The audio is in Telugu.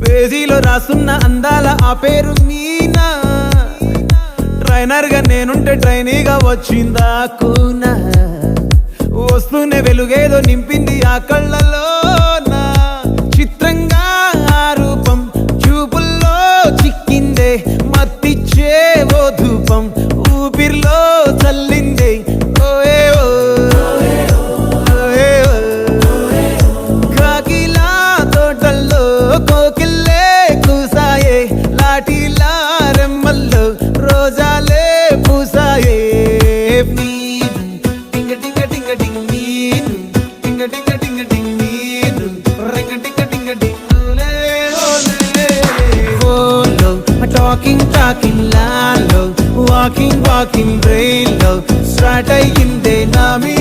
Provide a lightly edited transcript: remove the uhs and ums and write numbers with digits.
పేజీలో రాసున్న అందాల ఆ పేరు మీనా. ట్రైనర్ గా నేనుంటే ట్రైనీగా వచ్చిందా కూనా. వస్తూనే వెలుగేదో నింపింది ఆ కళ్ళలోన. చిత్రంగా ఆ రూపం చూపుల్లో చిక్కిందే, మత్తిచ్చే ఓ ధూపం ఊపిరిలో చల్లిందే. ఓయే ఓ కాకిలా తోటల్లో కోకిల్లే కూసాయే, లాఠీలా రెమ్మల్లో రోజాలే పూసాయే. టింగ టింగ టింగ టింగ్ నీరు, టింగ టింగ టింగ టింగ్ నీరు, రింగ టింగ టింగ టింగులే ఓలే. ఓలో టాకింగ్ లాలో, వాకింగ్ బ్రెయిన్ లో స్టార్ట్ అయ్యిందే నా మీద